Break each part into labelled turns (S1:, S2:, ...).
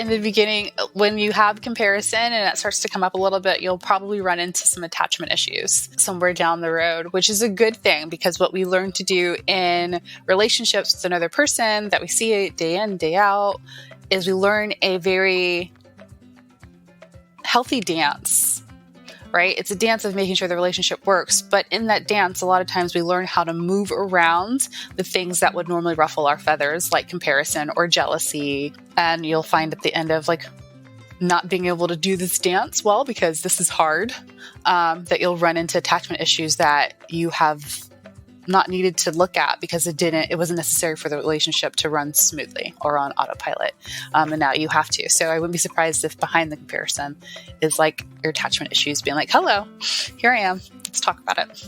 S1: in the beginning, when you have comparison and it starts to come up a little bit, you'll probably run into some attachment issues somewhere down the road, which is a good thing because what we learn to do in relationships with another person that we see day in, day out, is we learn a very healthy dance, right? It's a dance of making sure the relationship works. But in that dance, a lot of times we learn how to move around the things that would normally ruffle our feathers, like comparison or jealousy. And you'll find at the end of not being able to do this dance well, because this is hard, that you'll run into attachment issues that you have not needed to look at because it wasn't necessary for the relationship to run smoothly or on autopilot. And now you have to. So I wouldn't be surprised if behind the comparison is your attachment issues being like, hello, here I am. Let's talk about it.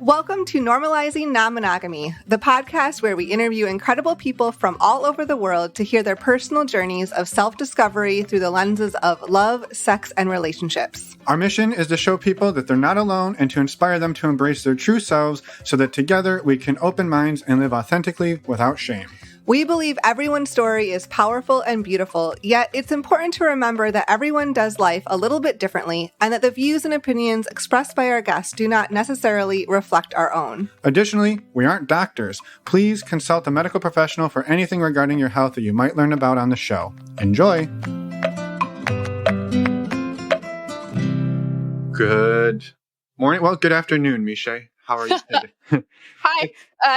S2: Welcome to Normalizing Non-Monogamy, the podcast where we interview incredible people from all over the world to hear their personal journeys of self-discovery through the lenses of love, sex, and relationships.
S3: Our mission is to show people that they're not alone and to inspire them to embrace their true selves so that together we can open minds and live authentically without shame.
S2: We believe everyone's story is powerful and beautiful, yet it's important to remember that everyone does life a little bit differently and that the views and opinions expressed by our guests do not necessarily reflect our own.
S3: Additionally, we aren't doctors. Please consult a medical professional for anything regarding your health that you might learn about on the show. Enjoy! Good morning. Well, good afternoon, Meshai. How are you today?
S1: Hi.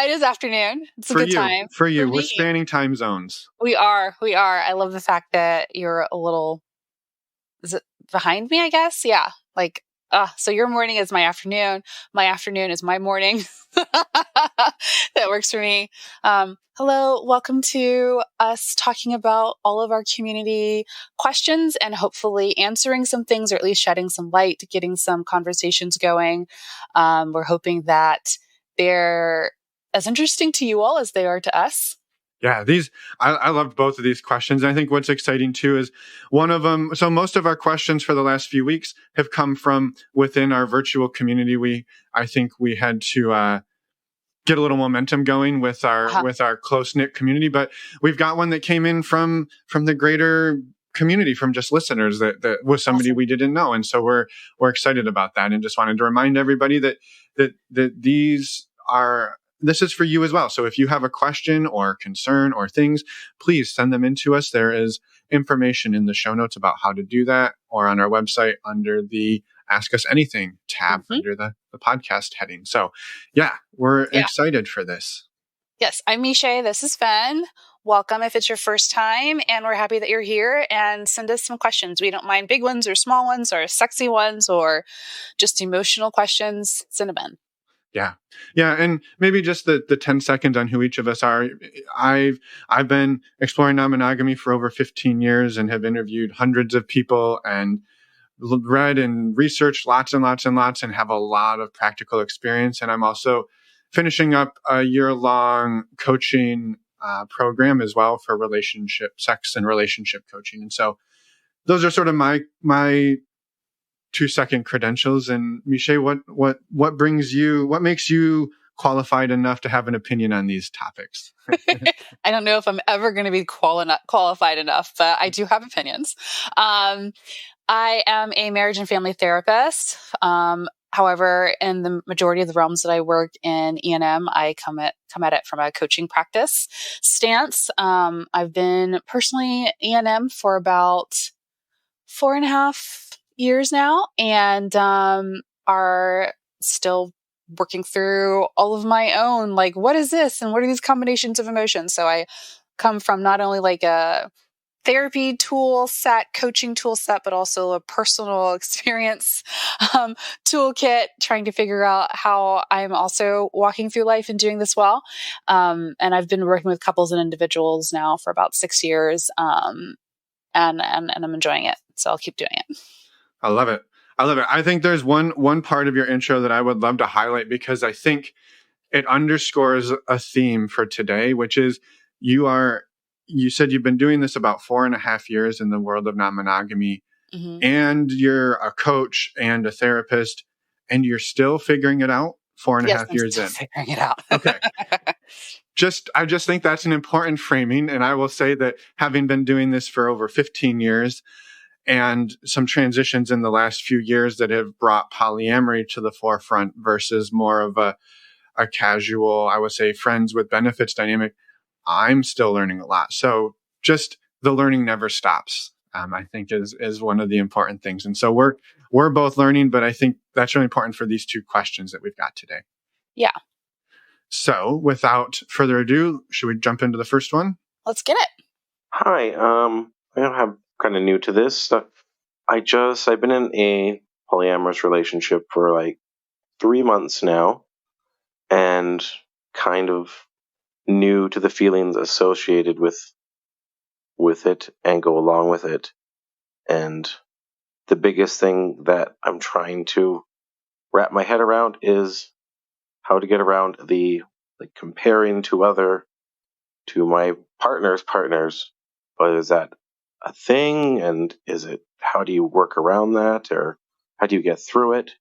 S1: It is afternoon. It's a good time.
S3: For you. We're spanning time zones.
S1: We are. I love the fact that you're a little, is it behind me, I guess? Yeah. So your morning is my afternoon. My afternoon is my morning. That works for me. Hello. Welcome to us talking about all of our community questions and hopefully answering some things, or at least shedding some light, getting some conversations going. We're hoping that they're as interesting to you all as they are to us.
S3: Yeah, I loved both of these questions. I think what's exciting too is one of them. So most of our questions for the last few weeks have come from within our virtual community. I think we had to get a little momentum going with our close-knit community, but we've got one that came in from the greater community, from just listeners that was somebody awesome. We didn't know. And so we're excited about that, and just wanted to remind everybody that this is for you as well. So if you have a question or concern or things, please send them in to us. There is information in the show notes about how to do that, or on our website under the Ask Us Anything tab under the podcast heading. So yeah, we're excited for this.
S1: Yes, I'm Meshai. This is Fin. Welcome if it's your first time, and we're happy that you're here, and send us some questions. We don't mind big ones or small ones or sexy ones or just emotional questions. Send them in.
S3: Yeah. And maybe just the 10 seconds on who each of us are. I've been exploring non-monogamy for over 15 years and have interviewed hundreds of people and read and researched lots and lots and lots, and have a lot of practical experience. And I'm also finishing up a year-long coaching program as well for sex and relationship coaching. And so those are sort of my 2-second credentials. And Meshai, what makes you qualified enough to have an opinion on these topics?
S1: I don't know if I'm ever going to be qualified enough, but I do have opinions. I am a marriage and family therapist. However, in the majority of the realms that I work in E&M, I come at it from a coaching practice stance. I've been personally E&M for about 4.5 years now, and are still working through all of my own, what is this and what are these combinations of emotions? So I come from not only a therapy tool set, coaching tool set, but also a personal experience toolkit, trying to figure out how I'm also walking through life and doing this well. And I've been working with couples and individuals now for about 6 years, and I'm enjoying it. So I'll keep doing it.
S3: I love it. I think there's one part of your intro that I would love to highlight, because I think it underscores a theme for today, which is you said you've been doing this about 4.5 years in the world of non-monogamy, and you're a coach and a therapist, and you're still figuring it out 4.5 years in.
S1: Figuring it out.
S3: Okay. I just think that's an important framing. And I will say that having been doing this for over 15 years and some transitions in the last few years that have brought polyamory to the forefront versus more of a casual, I would say, friends with benefits dynamic, I'm still learning a lot. So just the learning never stops, I think is one of the important things. And so we're both learning, but I think that's really important for these two questions that we've got today.
S1: Yeah.
S3: So without further ado, should we jump into the first one?
S1: Let's get it.
S4: Hi, I'm kind of new to this. I've been in a polyamorous relationship for like 3 months now, and kind of new to the feelings associated with it and go along with it. And the biggest thing that I'm trying to wrap my head around is how to get around the comparing to my partner's partners. But is that a thing? And how do you work around that, or how do you get through it?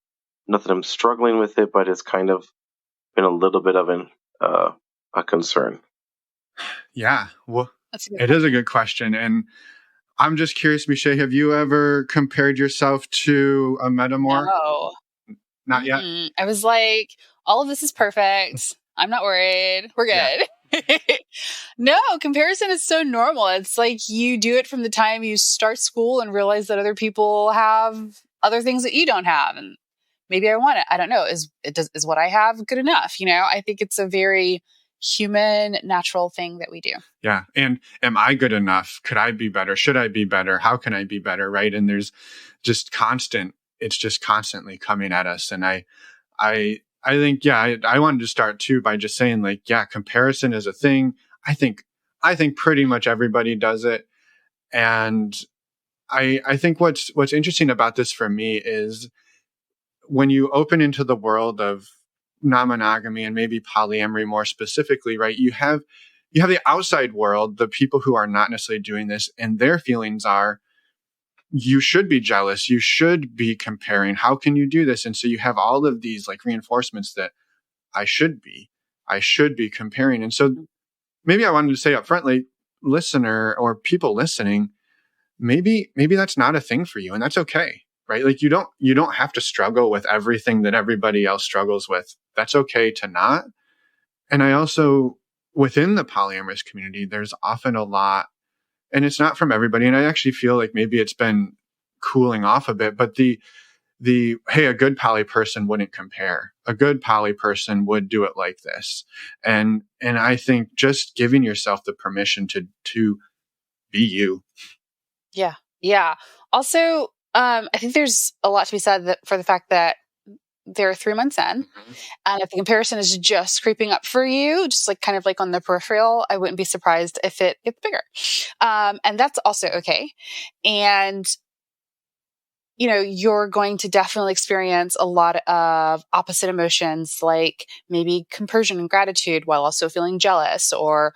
S4: Not that I'm struggling with it, but it's kind of been a little bit of a concern.
S3: Yeah, well, it is a good question. And I'm just curious, Meshai, have you ever compared yourself to a metamor?
S1: No.
S3: Not yet?
S1: I was like, all of this is perfect. I'm not worried. We're good. Yeah. No, comparison is so normal. It's like you do it from the time you start school and realize that other people have other things that you don't have. And maybe I want it. I don't know. Is what I have good enough? I think it's a very human, natural thing that we do.
S3: Yeah. And am I good enough? Could I be better? Should I be better? How can I be better? Right. And there's just it's just constantly coming at us. And I think, I wanted to start too by just saying comparison is a thing. I think pretty much everybody does it. And I think what's interesting about this for me is when you open into the world of non-monogamy and maybe polyamory more specifically, right? You have the outside world, the people who are not necessarily doing this, and their feelings are, you should be jealous. You should be comparing. How can you do this? And so you have all of these reinforcements that I should be comparing. And so maybe I wanted to say up front, listener or people listening, maybe that's not a thing for you, and that's okay. Right? You don't have to struggle with everything that everybody else struggles with. That's okay to not. And I also, within the polyamorous community, there's often a lot, and it's not from everybody. And I actually feel like maybe it's been cooling off a bit, but the hey, a good poly person wouldn't compare. A good poly person would do it like this. And I think just giving yourself the permission to be you.
S1: Yeah. Yeah. Also, I think there's a lot to be said for the fact that they're 3 months in, and if the comparison is just creeping up for you, just kind of on the peripheral, I wouldn't be surprised if it gets bigger. And that's also okay. And you're going to definitely experience a lot of opposite emotions, like maybe compersion and gratitude while also feeling jealous, or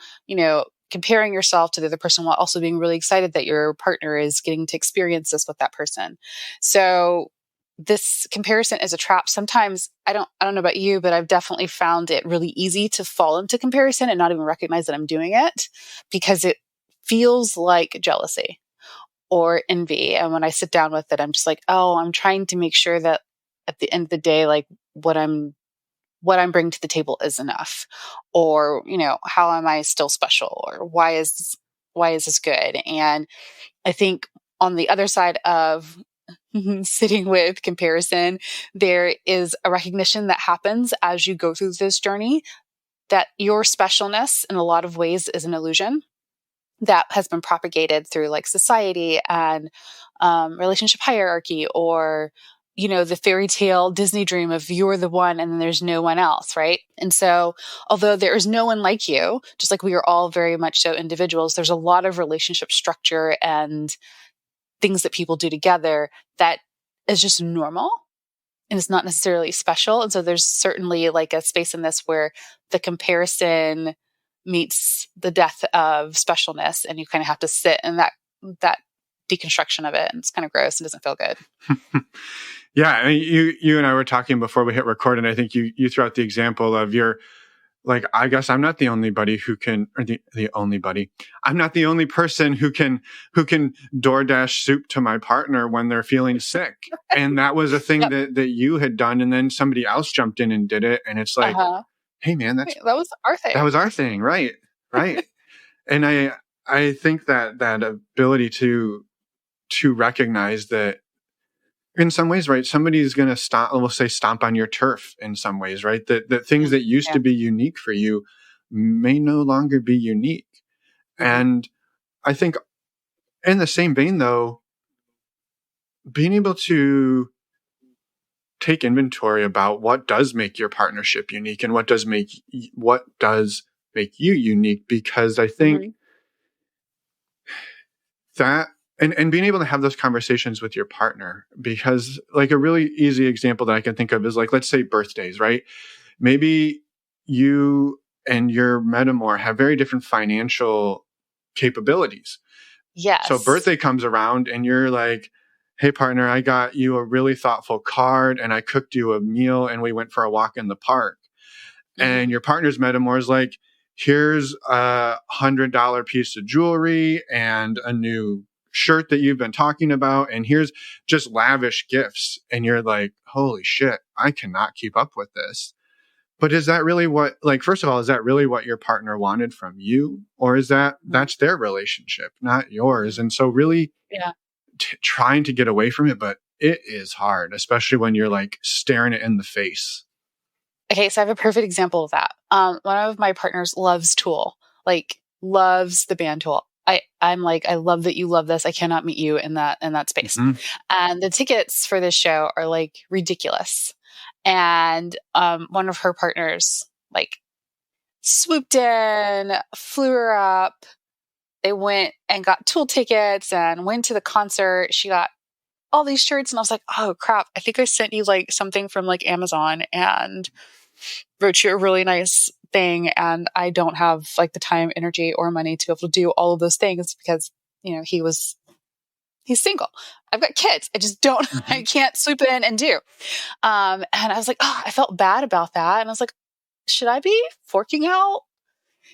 S1: comparing yourself to the other person while also being really excited that your partner is getting to experience this with that person. So this comparison is a trap. Sometimes I don't know about you, but I've definitely found it really easy to fall into comparison and not even recognize that I'm doing it, because it feels like jealousy or envy. And when I sit down with it, I'm just I'm trying to make sure that at the end of the day, what I'm bringing to the table is enough, or, how am I still special, or why is this good? And I think on the other side of sitting with comparison, there is a recognition that happens as you go through this journey that your specialness in a lot of ways is an illusion that has been propagated through society and relationship hierarchy, or the fairy tale Disney dream of you're the one and then there's no one else, right? And so although there is no one like you, just like we are all very much so individuals, there's a lot of relationship structure and things that people do together that is just normal and it's not necessarily special. And so there's certainly a space in this where the comparison meets the death of specialness, and you kind of have to sit in that deconstruction of it. And it's kind of gross and doesn't feel good.
S3: Yeah. I mean, you and I were talking before we hit record, and I think you threw out the example of like, I guess I'm not the only buddy who can, or the only buddy. I'm not the only person who can DoorDash soup to my partner when they're feeling sick. And that was a thing that you had done. And then somebody else jumped in and did it. And it's like, hey man, that
S1: was our thing.
S3: That was our thing. Right. Right. And I think that ability to recognize that in some ways, right, somebody's going to we'll say stomp on your turf in some ways, right? That things that used to be unique for you may no longer be unique. And I think in the same vein, though, being able to take inventory about what does make your partnership unique and what does make you unique, because I think that and being able to have those conversations with your partner, because like a really easy example that I can think of is like, let's say birthdays, right? Maybe you and your metamor have very different financial capabilities.
S1: Yes.
S3: So birthday comes around and you're like, hey partner, I got you a really thoughtful card and I cooked you a meal and we went for a walk in the park. And your partner's metamor is like, here's a $100 piece of jewelry and a new shirt that you've been talking about. And here's just lavish gifts. And you're like, holy shit, I cannot keep up with this. But is that really what, like, first of all, is that really what your partner wanted from you? Or is that's their relationship, not yours? And so really trying to get away from it, but it is hard, especially when you're like staring it in the face.
S1: Okay, so I have a perfect example of that. One of my partners loves Tool, like loves the band Tool. I'm like, I love that you love this. I cannot meet you in that space. And the tickets for this show are like ridiculous. And one of her partners like swooped in, flew her up. They went and got Tool tickets and went to the concert. She got all these shirts and I was like, oh crap, I think I sent you like something from like Amazon and wrote you a really nice thing. And I don't have like the time, energy, or money to be able to do all of those things because, you know, he's single. I've got kids. I just don't, I can't swoop in and do. And I was like, oh, I felt bad about that. And I was like, should I be forking out?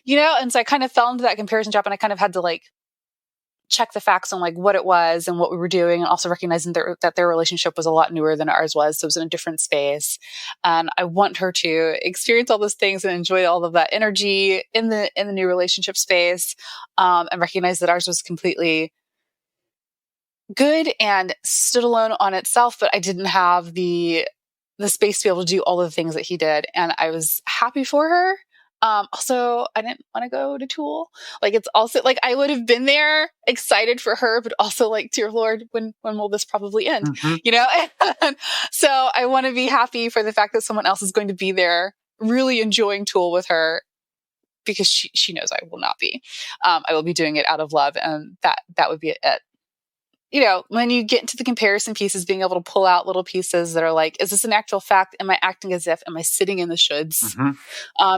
S1: You know? And so I kind of fell into that comparison trap and I kind of had to like check the facts on like what it was and what we were doing, and also recognizing that their relationship was a lot newer than ours was. So it was in a different space. And I want her to experience all those things and enjoy all of that energy in the new relationship space, and recognize that ours was completely good and stood alone on itself, but I didn't have the space to be able to do all the things that he did. And I was happy for her. Also, I didn't want to go to Tool. Like, it's also like, I would have been there excited for her, but also like, dear Lord, when will this probably end? You know? And so I want to be happy for the fact that someone else is going to be there really enjoying Tool with her, because she knows I will not be. I will be doing it out of love. And that would be it. You know, when you get into the comparison pieces, being able to pull out little pieces that are like, is this an actual fact? Am I acting as if? Am I sitting in the shoulds?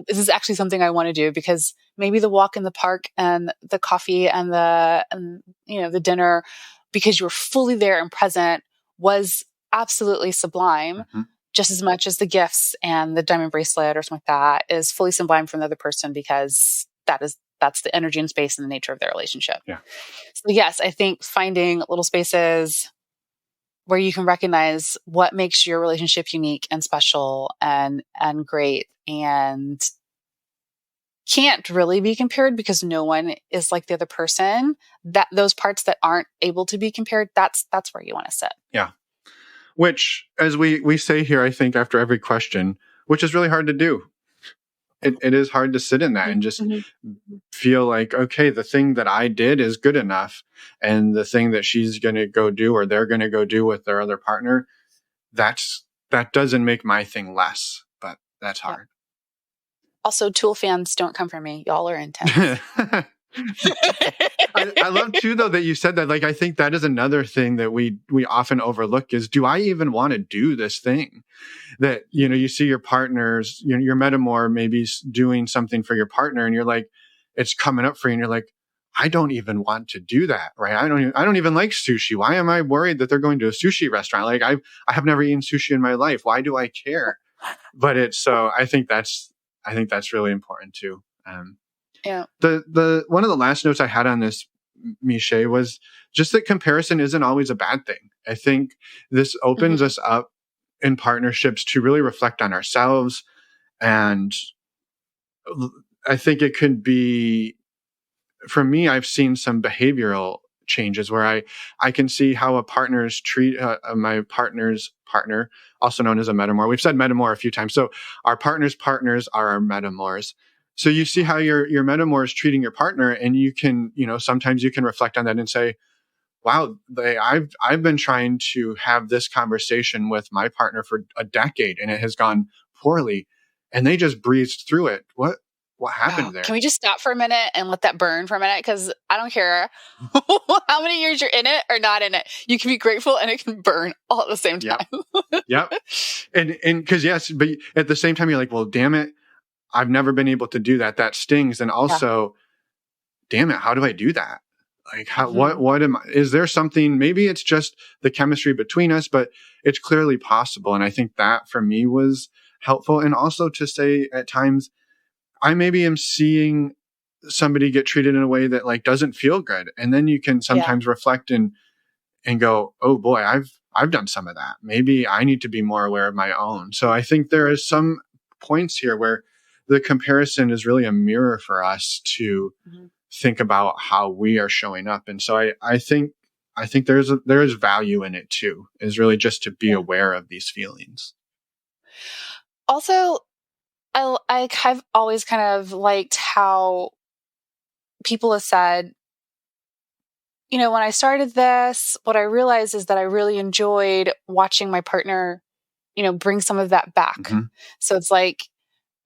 S1: Is this actually something I want to do? Because maybe the walk in the park and the coffee and the dinner, because you were fully there and present, was absolutely sublime, just as much as the gifts and the diamond bracelet or something like that is fully sublime from the other person, because that's the energy and space and the nature of their relationship. Yeah. So yes, I think finding little spaces where you can recognize what makes your relationship unique and special and great and can't really be compared because no one is like the other person. That those parts that aren't able to be compared, that's where you want to sit. Yeah.
S3: Which, as we say here, I think after every question, which is really hard to do. It is hard to sit in that and just feel like, okay, the thing that I did is good enough. And the thing that she's going to go do or they're going to go do with their other partner, that doesn't make my thing less, but that's hard.
S1: Also, Tool fans, don't come for me. Y'all are intense.
S3: I love too, though, that you said that. Like, I think that is another thing that we often overlook is, do I even want to do this thing? That, you know, you see your partners, your metamor maybe doing something for your partner, and you're like, it's coming up for you, and you're like, I don't even want to do that, right? I don't even like sushi. Why am I worried that they're going to a sushi restaurant? Like, I have never eaten sushi in my life. Why do I care? But I think that's I think that's really important too.
S1: Yeah.
S3: The one of the last notes I had on this, Meshai, was just that comparison isn't always a bad thing. I think this opens us up in partnerships to really reflect on ourselves. And I think it could be, for me, I've seen some behavioral changes where I can see how a partner's treat my partner's partner, also known as a metamor. We've said metamor a few times. So our partner's partners are our metamors. So you see how your metamor is treating your partner, and you can, sometimes you can reflect on that and say, wow, I've been trying to have this conversation with my partner for a decade and it has gone poorly, and they just breezed through it. What happened there?
S1: Can we just stop for a minute and let that burn for a minute? Because I don't care how many years you're in it or not in it. You can be grateful and it can burn all at the same time.
S3: Yep. And because yes, but at the same time, you're like, well, damn it, I've never been able to do that. That stings. And also, damn it, how do I do that? Like, how, what am I, is there something, maybe it's just the chemistry between us, but it's clearly possible. And I think that for me was helpful. And also to say at times, I maybe am seeing somebody get treated in a way that like doesn't feel good. And then you can sometimes reflect and go, oh boy, I've done some of that. Maybe I need to be more aware of my own. So I think there is some points here where the comparison is really a mirror for us to think about how we are showing up. And so I think there is value in it too, is really just to be aware of these feelings.
S1: Also, I've always kind of liked how people have said, when I started this, what I realized is that I really enjoyed watching my partner, bring some of that back. So it's like,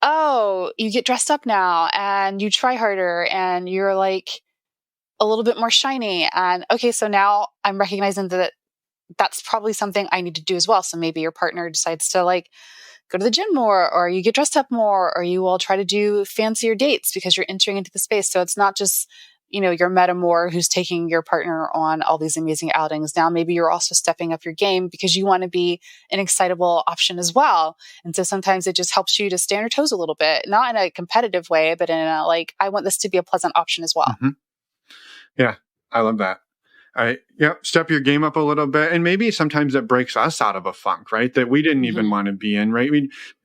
S1: oh, you get dressed up now and you try harder and you're like a little bit more shiny. And okay, so now I'm recognizing that that's probably something I need to do as well. So maybe your partner decides to like go to the gym more, or you get dressed up more, or you will try to do fancier dates because you're entering into the space. So it's not just, your metamor who's taking your partner on all these amazing outings. Now, maybe you're also stepping up your game because you want to be an excitable option as well. And so sometimes it just helps you to stay on your toes a little bit, not in a competitive way, but in a, like, I want this to be a pleasant option as well.
S3: Yeah, I love that. Step your game up a little bit. And maybe sometimes it breaks us out of a funk, right? That we didn't even want to be in, right?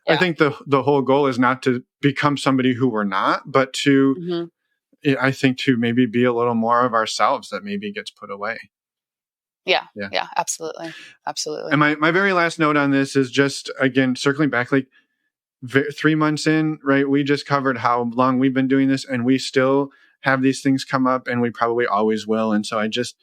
S3: I think the whole goal is not to become somebody who we're not, but to, I think, to maybe be a little more of ourselves that maybe gets put away.
S1: Yeah, absolutely. Absolutely.
S3: And my very last note on this is just, again, circling back, like 3 months in, right? We just covered how long we've been doing this, and we still have these things come up, and we probably always will. And so I just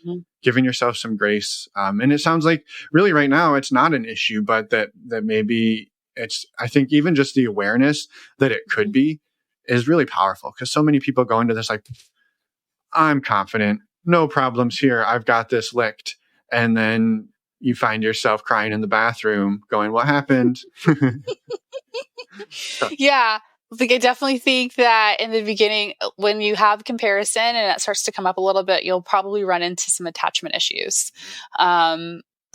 S3: giving yourself some grace. And it sounds like really right now it's not an issue, but that maybe it's, I think even just the awareness that it could be is really powerful, because so many people go into this like, I'm confident, no problems here, I've got this licked. And then you find yourself crying in the bathroom going, what happened?
S1: Yeah. Like, I definitely think that in the beginning, when you have comparison and it starts to come up a little bit, you'll probably run into some attachment issues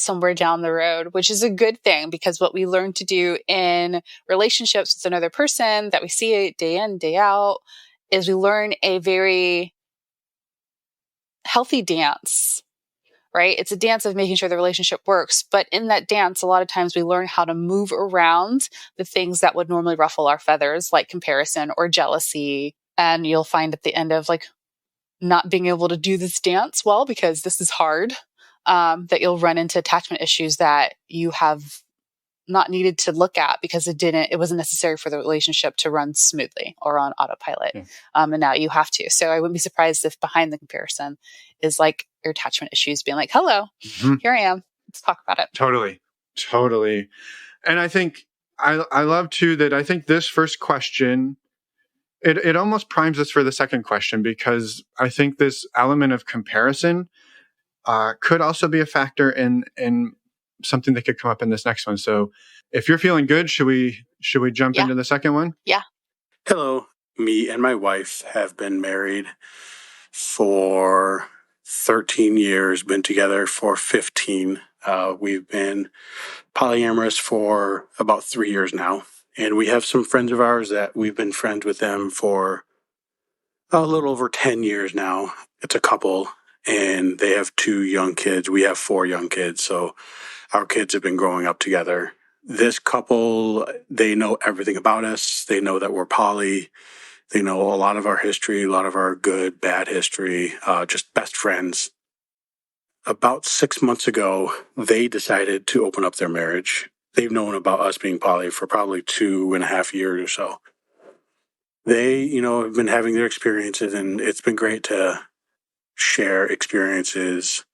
S1: somewhere down the road, which is a good thing, because what we learn to do in relationships with another person that we see day in, day out, is we learn a very healthy dance. Right? It's a dance of making sure the relationship works. But in that dance, a lot of times we learn how to move around the things that would normally ruffle our feathers, like comparison or jealousy. And you'll find at the end of like not being able to do this dance well, because this is hard, that you'll run into attachment issues that you have not needed to look at because it wasn't necessary for the relationship to run smoothly or on autopilot. And now you have to. So I wouldn't be surprised if behind the comparison is like your attachment issues being like, hello, here I am. Let's talk about it.
S3: Totally. And I think I love too that I think this first question, it almost primes us for the second question, because I think this element of comparison could also be a factor in something that could come up in this next one. So if you're feeling good, should we jump into the second one?
S1: Yeah.
S5: Hello. Me and my wife have been married for 13 years, been together for 15. We've been polyamorous for about 3 years now. And we have some friends of ours that we've been friends with them for a little over 10 years now. It's a couple, and they have 2 young kids. We have 4 young kids, so our kids have been growing up together. This couple, they know everything about us. They know that we're poly. They know a lot of our history, a lot of our good, bad history, just best friends. About 6 months ago, they decided to open up their marriage. They've known about us being poly for probably 2.5 years or so. They, have been having their experiences, and it's been great to share experiences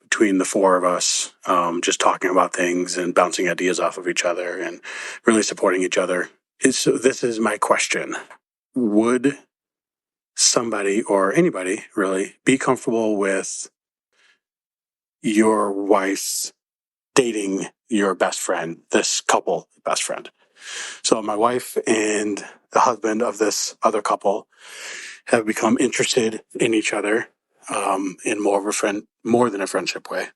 S5: between the 4 of us, just talking about things and bouncing ideas off of each other and really supporting each other. So this is my question. Would somebody or anybody really be comfortable with your wife dating your best friend, this couple best friend? So my wife and the husband of this other couple have become interested in each other in more than a friendship way.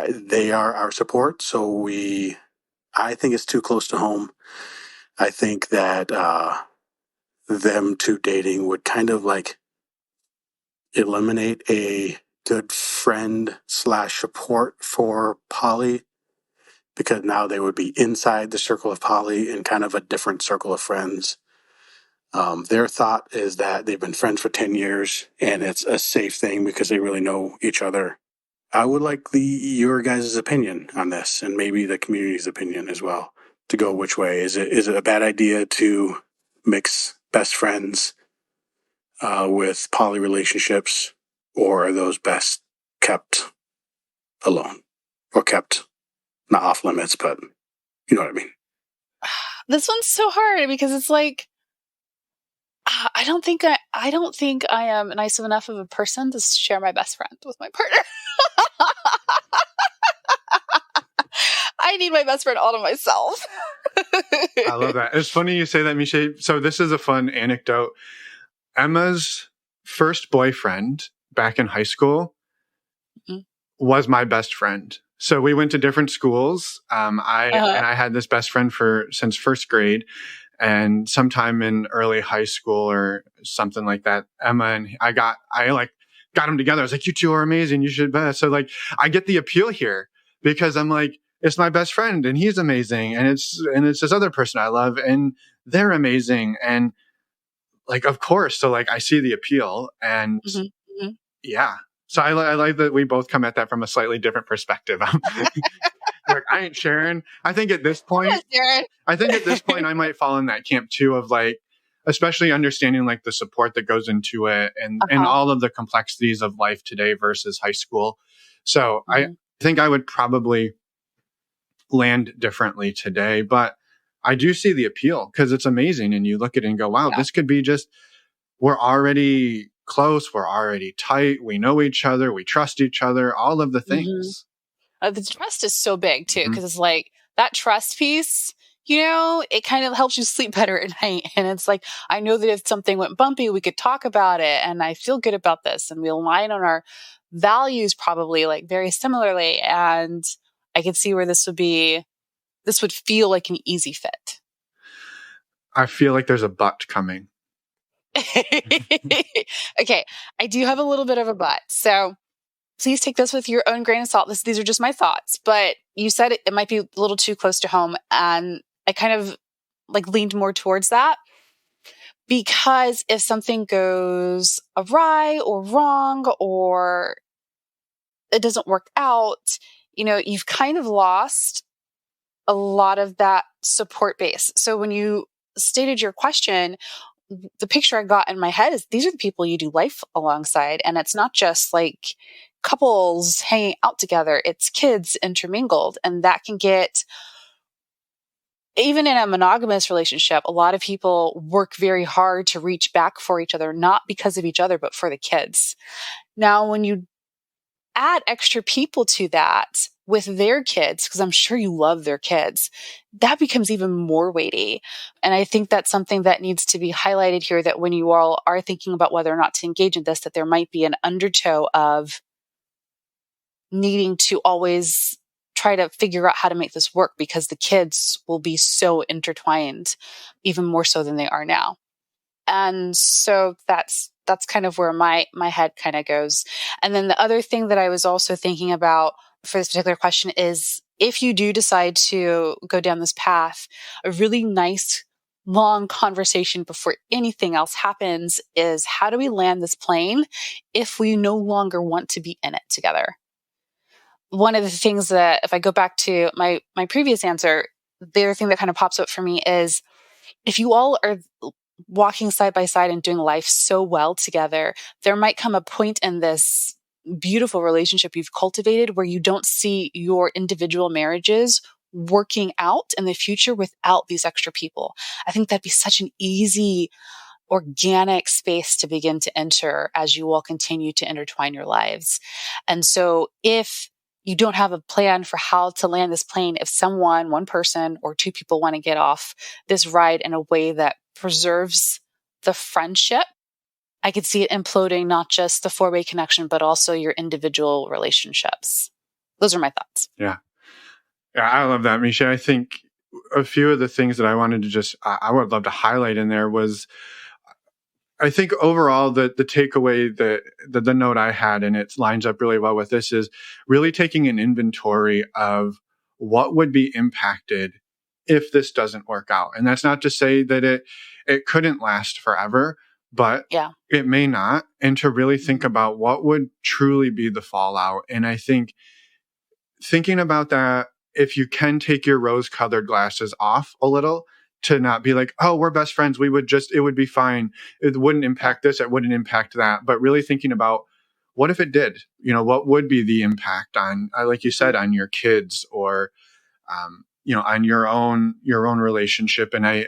S5: They are our support, so I think it's too close to home. I think that them 2 dating would kind of like eliminate a good friend / support for poly, because now they would be inside the circle of poly in kind of a different circle of friends. Their thought is that they've been friends for 10 years and it's a safe thing because they really know each other. I would like your guys' opinion on this, and maybe the community's opinion as well, to go which way. Is it a bad idea to mix best friends with poly relationships, or are those best kept alone, or kept not off limits, but you know what I mean?
S1: This one's so hard because it's like, I don't think I am nice enough of a person to share my best friend with my partner. I need my best friend all to myself.
S3: I love that. It's funny you say that, Meshai. So this is a fun anecdote. Emma's first boyfriend back in high school was my best friend. So we went to different schools. I had this best friend since first grade, and sometime in early high school or something like that, Emma and I got them together. I was like, "You 2 are amazing. You should." So like, I get the appeal here because I'm like, it's my best friend and he's amazing, and it's this other person I love and they're amazing, and like, of course. So like, I see the appeal, and yeah. So I like that we both come at that from a slightly different perspective. Like, I ain't sharing. I think at this point, I might fall in that camp too, of like, especially understanding like the support that goes into it, and all of the complexities of life today versus high school. So I think I would probably land differently today, but I do see the appeal because it's amazing. And you look at it and go, wow, this could be we're already close. We're already tight. We know each other. We trust each other, all of the things.
S1: The trust is so big too, because it's like that trust piece, it kind of helps you sleep better at night. And it's like, I know that if something went bumpy, we could talk about it, and I feel good about this, and we align on our values probably like very similarly. And I could see where this would feel like an easy fit.
S3: I feel like there's a but coming.
S1: Okay. I do have a little bit of a but. So please take this with your own grain of salt. These are just my thoughts, but you said it might be a little too close to home. And I kind of like leaned more towards that, because if something goes awry or wrong, or it doesn't work out, you've kind of lost a lot of that support base. So when you stated your question, the picture I got in my head is these are the people you do life alongside. And it's not just like couples hanging out together, it's kids intermingled. And that can get, even in a monogamous relationship, a lot of people work very hard to reach back for each other, not because of each other, but for the kids. Now, when you add extra people to that with their kids, because I'm sure you love their kids, that becomes even more weighty. And I think that's something that needs to be highlighted here, that when you all are thinking about whether or not to engage in this, that there might be an undertow of needing to always try to figure out how to make this work, because the kids will be so intertwined, even more so than they are now. And so that's kind of where my head kind of goes. And then the other thing that I was also thinking about for this particular question is, if you do decide to go down this path, a really nice long conversation before anything else happens is, how do we land this plane if we no longer want to be in it together? One of the things that, if I go back to my previous answer, the other thing that kind of pops up for me is, if you all are walking side by side and doing life so well together, there might come a point in this beautiful relationship you've cultivated where you don't see your individual marriages working out in the future without these extra people. I think that'd be such an easy, organic space to begin to enter as you all continue to intertwine your lives. And so if you don't have a plan for how to land this plane, if someone, one person or two people, want to get off this ride in a way that preserves the friendship, I could see it imploding not just the four-way connection, but also your individual relationships. Those are my thoughts.
S3: Yeah. Yeah, I love that, Meshai. I think a few of the things that I wanted to I would love to highlight in there was, I think overall the takeaway, the note I had, and it lines up really well with this, is really taking an inventory of what would be impacted if this doesn't work out. And that's not to say that it couldn't last forever, but it may not. And to really think about what would truly be the fallout. And I think thinking about that, if you can take your rose-colored glasses off a little, to not be like, oh, we're best friends, it would be fine, it wouldn't impact this, it wouldn't impact that. But really thinking about, what if it did? What would be the impact on, like you said, on your kids, or on your own relationship. And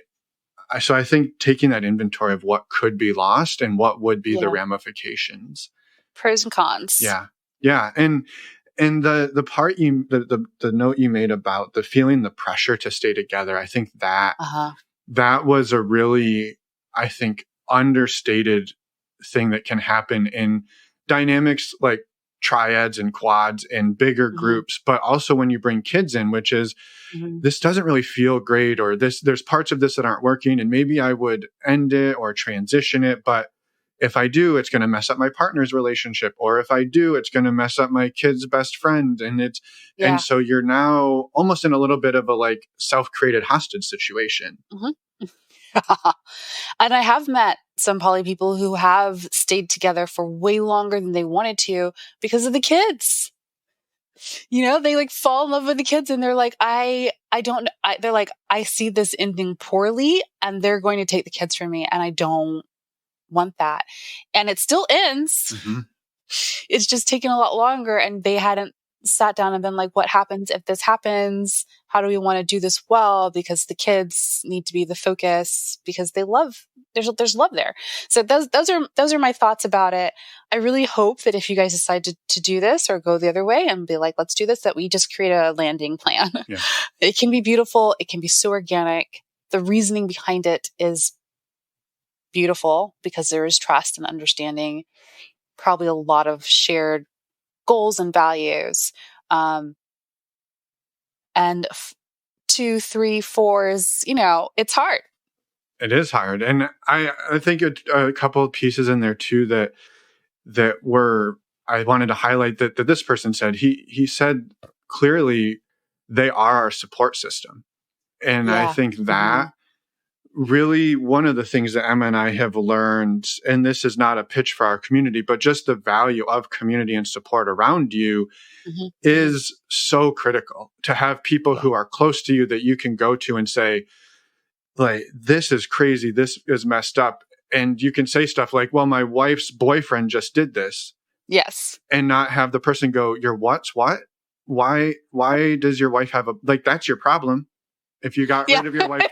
S3: so I think taking that inventory of what could be lost and what would be the ramifications,
S1: pros and cons.
S3: Yeah. And the part the note you made about the feeling the pressure to stay together, I think that that was a really, I think, understated thing that can happen in dynamics like triads and quads and bigger groups, but also when you bring kids in, which is, this doesn't really feel great, or there's parts of this that aren't working, and maybe I would end it or transition it, but if I do, it's going to mess up my partner's relationship, or if I do, it's going to mess up my kid's best friend. And so you're now almost in a little bit of a like self-created hostage situation.
S1: And I have met some poly people who have stayed together for way longer than they wanted to because of the kids. They like fall in love with the kids, and they're like, they're like, I see this ending poorly, and they're going to take the kids from me, and I don't want that. And it still ends. It's just taken a lot longer, and they hadn't sat down and been like, what happens if this happens? How do we want to do this well? Because the kids need to be the focus, because there's love there. So those are my thoughts about it. I really hope that if you guys decide to do this or go the other way and be like, let's do this, that we just create a landing plan. It can be beautiful. It can be so organic. The reasoning behind it is beautiful because there is trust and understanding, probably a lot of shared goals and values. And 2, 3, 4 is, it's hard.
S3: It is hard. And I think a couple of pieces in there too that were, I wanted to highlight that this person said. He said clearly they are our support system. And I think that really one of the things that Emma and I have learned, and this is not a pitch for our community, but just the value of community and support around you is so critical. To have people who are close to you that you can go to and say, like, this is crazy, this is messed up. And you can say stuff like, well, my wife's boyfriend just did this.
S1: Yes.
S3: And not have the person go, your what? Why does your wife have that's your problem. If you got rid of your wife.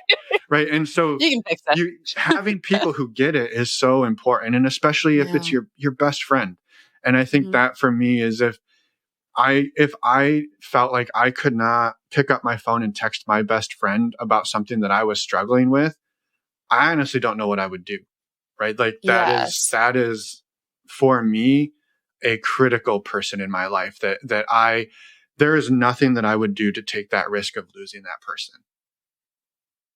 S3: Right. And so
S1: you can fix that.
S3: Having people who get it is so important. And especially if it's your best friend. And I think that for me is if I felt like I could not pick up my phone and text my best friend about something that I was struggling with, I honestly don't know what I would do. Right. Like that is for me a critical person in my life that I there is nothing that I would do to take that risk of losing that person.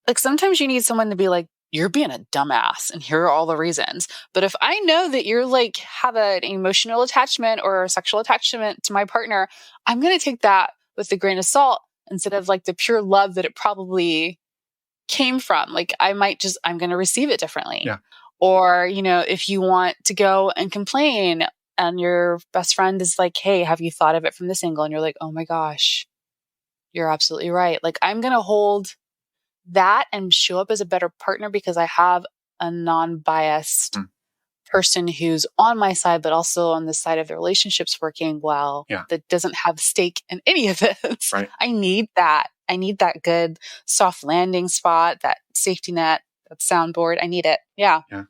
S1: Like sometimes you need someone to be like, you're being a dumbass and here are all the reasons. But if I know that you're like have an emotional attachment or a sexual attachment to my partner, I'm going to take that with a grain of salt instead of like the pure love that it probably came from. Like I'm going to receive it differently.
S3: Yeah.
S1: Or, if you want to go and complain and your best friend is like, hey, have you thought of it from this angle? And you're like, oh my gosh, you're absolutely right. Like I'm going to hold that and show up as a better partner because I have a non-biased person who's on my side, but also on the side of the relationships working well, that doesn't have stake in any of this.
S3: Right.
S1: I need that. I need that good soft landing spot, that safety net, that soundboard. I need it. Yeah.
S3: Yeah.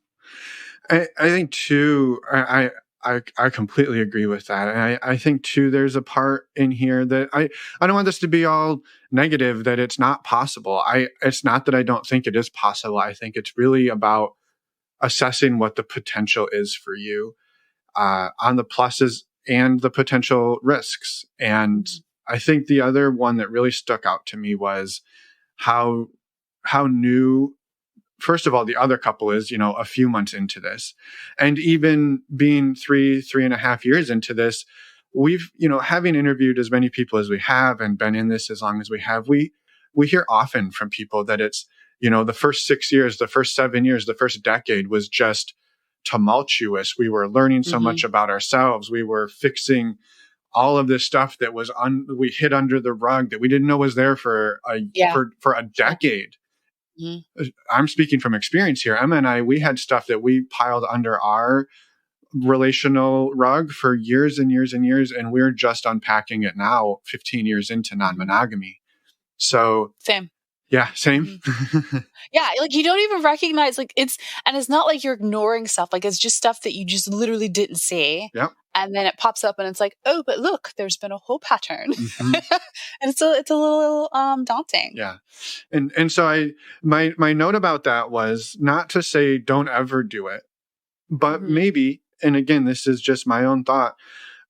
S3: I think too, I completely agree with that. And I think too, there's a part in here that I don't want this to be all negative, that it's not possible. It's not that I don't think it is possible. I think it's really about assessing what the potential is for you, on the pluses and the potential risks. And I think the other one that really stuck out to me was how new, first of all, the other couple is, a few months into this. And even being 3.5 years into this, we've, having interviewed as many people as we have and been in this as long as we have, we hear often from people that it's, the first 6 years, the first 7 years, the first decade was just tumultuous. We were learning so much about ourselves. We were fixing all of this stuff that was we hid under the rug that we didn't know was there for a decade. I'm speaking from experience here. Emma and I, we had stuff that we piled under our relational rug for years and years and years, and we're just unpacking it now, 15 years into non-monogamy. So
S1: same.
S3: Yeah, same.
S1: Yeah, like you don't even recognize, like it's not like you're ignoring stuff. Like it's just stuff that you just literally didn't see.
S3: Yep.
S1: And then it pops up and it's like, oh, but look, there's been a whole pattern. And so it's a little daunting.
S3: Yeah. And so my note about that was not to say don't ever do it, but maybe, and again, this is just my own thought,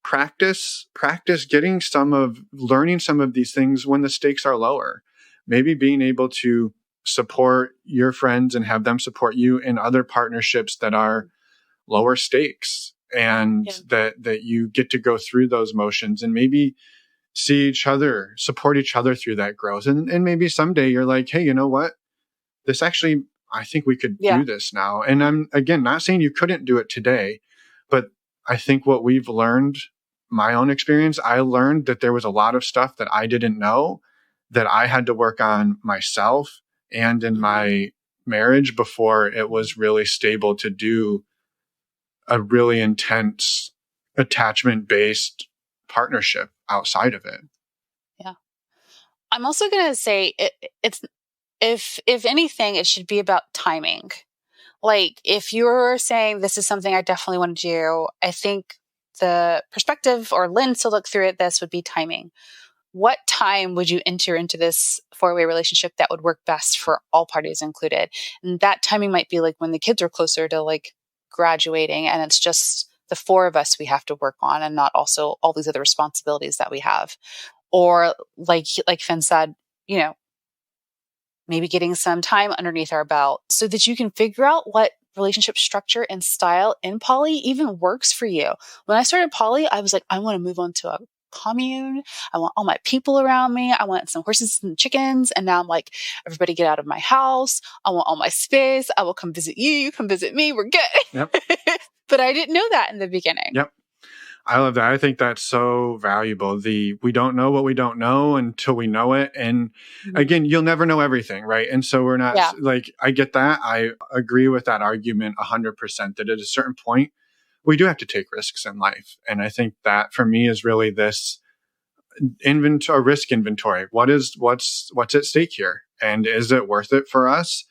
S3: practice learning some of these things when the stakes are lower. Maybe being able to support your friends and have them support you in other partnerships that are lower stakes, and that you get to go through those motions and maybe see each other, support each other through that growth. And maybe someday you're like, hey, you know what? This actually, I think we could do this now. And I'm, again, not saying you couldn't do it today, but I think what we've learned, my own experience, I learned that there was a lot of stuff that I didn't know that I had to work on myself and in my marriage before it was really stable to do a really intense attachment-based partnership outside of it.
S1: Yeah. I'm also going to say it's, if anything, it should be about timing. Like if you're saying this is something I definitely want to do, I think the perspective or lens to look through at this would be timing. What time would you enter into this 4-way relationship that would work best for all parties included? And that timing might be like when the kids are closer to like graduating and it's just the 4 of us we have to work on and not also all these other responsibilities that we have. Or like Fin said, maybe getting some time underneath our belt so that you can figure out what relationship structure and style in poly even works for you. When I started poly, I was like, I want to move on to a commune. I want all my people around me. I want some horses and chickens. And now I'm like, everybody get out of my house. I want all my space. I will come visit you. You come visit me. We're good.
S3: Yep.
S1: But I didn't know that in the beginning.
S3: Yep. I love that. I think that's so valuable. We don't know what we don't know until we know it. And again, you'll never know everything, right? And so we're not like, I get that. I agree with that argument 100% that at a certain point, we do have to take risks in life. And I think that for me is really this risk inventory. What's at stake here? And is it worth it for us?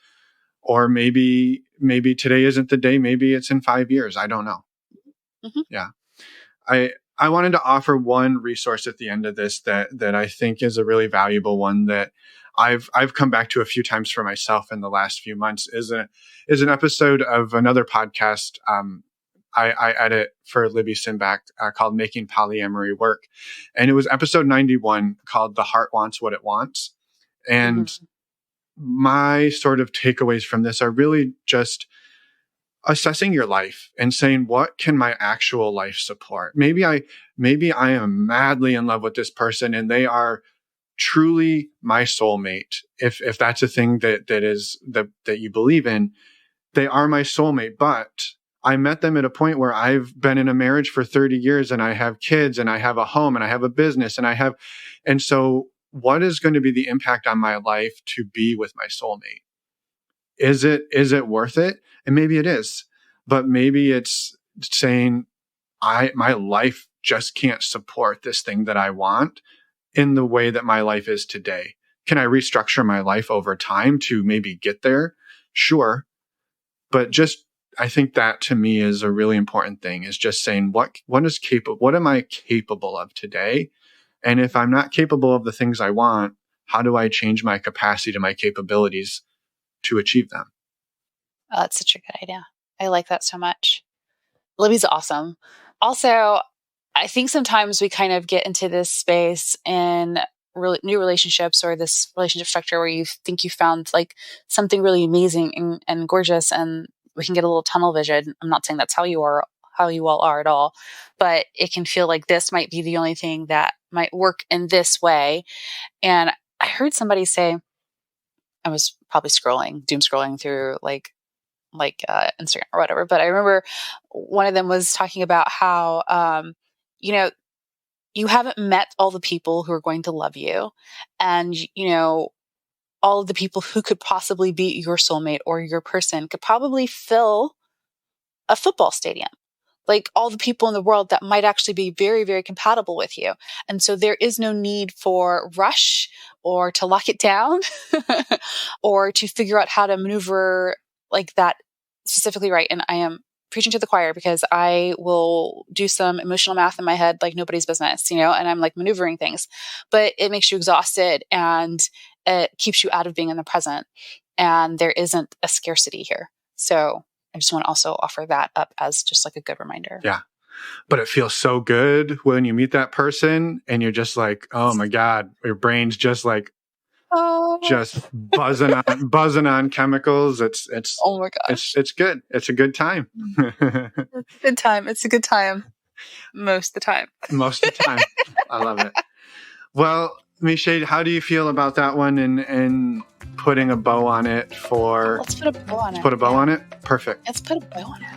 S3: Or maybe today isn't the day. Maybe it's in 5 years. I don't know. Yeah. I wanted to offer one resource at the end of this that I think is a really valuable one that I've come back to a few times for myself in the last few months is an episode of another podcast I edit for Libby Sinback called Making Polyamory Work. And it was episode 91 called The Heart Wants What It Wants. And my sort of takeaways from this are really just assessing your life and saying, what can my actual life support? Maybe I am madly in love with this person and they are truly my soulmate. If that's a thing that you believe in, they are my soulmate. But I met them at a point where I've been in a marriage for 30 years and I have kids and I have a home and I have a business and so what is going to be the impact on my life to be with my soulmate? Is it worth it? And maybe it is, but maybe it's saying my life just can't support this thing that I want in the way that my life is today. Can I restructure my life over time to maybe get there? Sure. But I think that to me is a really important thing, is just saying what am I capable of today? And if I'm not capable of the things I want, how do I change my capacity to my capabilities to achieve them?
S1: Oh, that's such a good idea. I like that so much. Libby's awesome. Also, I think sometimes we kind of get into this space in new relationships or this relationship structure where you think you found like something really amazing and gorgeous, and we can get a little tunnel vision. I'm not saying that's how you all are at all, but it can feel like this might be the only thing that might work in this way. And I heard somebody say, I was probably doom scrolling through like Instagram or whatever, but I remember one of them was talking about how, you haven't met all the people who are going to love you, and, all of the people who could possibly be your soulmate or your person could probably fill a football stadium. Like all the people in the world that might actually be very, very compatible with you. And so there is no need for rush or to lock it down or to figure out how to maneuver like that specifically right. And I am preaching to the choir because I will do some emotional math in my head like nobody's business, and I'm like maneuvering things, but it makes you exhausted and it keeps you out of being in the present. And there isn't a scarcity here. So I just want to also offer that up as just like a good reminder.
S3: Yeah. But it feels so good when you meet that person and you're just like, oh my God, your brain's just like, just buzzing on chemicals. It's
S1: oh my gosh.
S3: It's good. It's a good time.
S1: It's a good time. Most of the time.
S3: I love it. Well, Meshai, how do you feel about that one and putting a bow on it
S1: Let's put a bow on it.
S3: Put a bow on it? Perfect.
S1: Let's put a bow on it.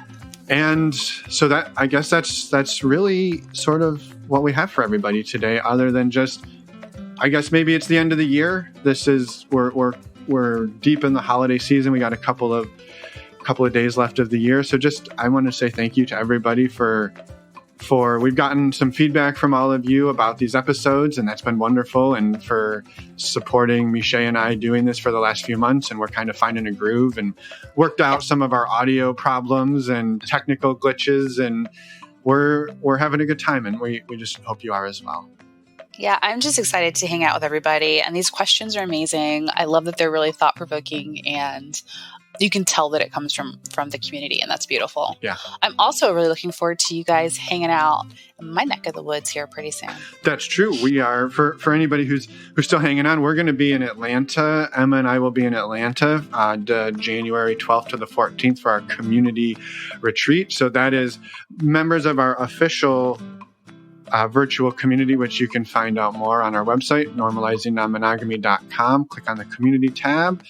S3: And so that, I guess that's really sort of what we have for everybody today, other than just, I guess maybe it's the end of the year. We're deep in the holiday season. We got a couple of days left of the year. So I want to say thank you to everybody for we've gotten some feedback from all of you about these episodes, and that's been wonderful, and for supporting Meshai and I doing this for the last few months. And we're kind of finding a groove and worked out some of our audio problems and technical glitches, and we're having a good time, and we just hope you are as well.
S1: Yeah, I'm just excited to hang out with everybody. And these questions are amazing. I love that they're really thought-provoking, and you can tell that it comes from the community, and that's beautiful.
S3: Yeah.
S1: I'm also really looking forward to you guys hanging out in my neck of the woods here pretty soon.
S3: That's true. We are, for anybody who's still hanging on, we're going to be in Atlanta. Emma and I will be in Atlanta on January 12th to the 14th for our community retreat. So that is members of our official virtual community, which you can find out more on our website, normalizingnonmonogamy.com. Click on the community tab.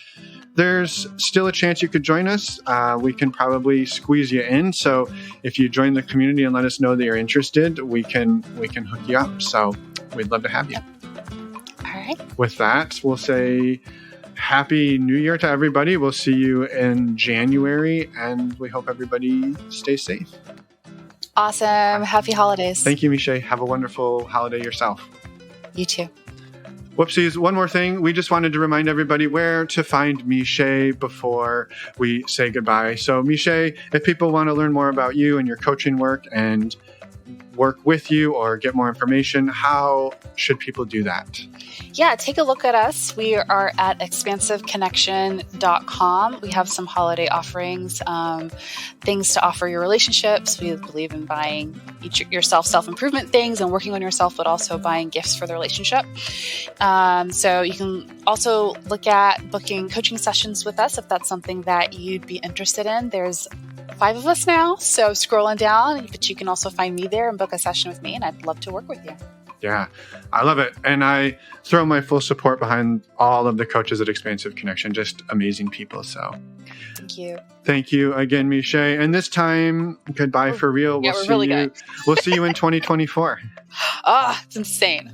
S3: There's still a chance you could join us. We can probably squeeze you in. So if you join the community and let us know that you're interested, we can hook you up. So we'd love to have you.
S1: All right.
S3: With that, we'll say Happy New Year to everybody. We'll see you in January, and we hope everybody stays safe.
S1: Awesome. Happy holidays.
S3: Thank you, Meshai. Have a wonderful holiday yourself.
S1: You too.
S3: Whoopsies. One more thing. We just wanted to remind everybody where to find Meshai before we say goodbye. So Meshai, if people want to learn more about you and your coaching work and work with you or get more information, how should people do that?
S1: Yeah, take a look at us. We are at expansiveconnection.com. We have some holiday offerings, things to offer your relationships. We believe in buying yourself self-improvement things and working on yourself, but also buying gifts for the relationship. So you can also look at booking coaching sessions with us if that's something that you'd be interested in. There's 5 of us now, so scrolling down, but you can also find me there and book a session with me, and I'd love to work with you.
S3: Yeah, I love it. And I throw my full support behind all of the coaches at Expansive Connection, just amazing people. So
S1: thank you.
S3: Thank you again, Meshai. And this time, goodbye for real.
S1: Yeah, we'll see you in
S3: 2024.
S1: It's insane.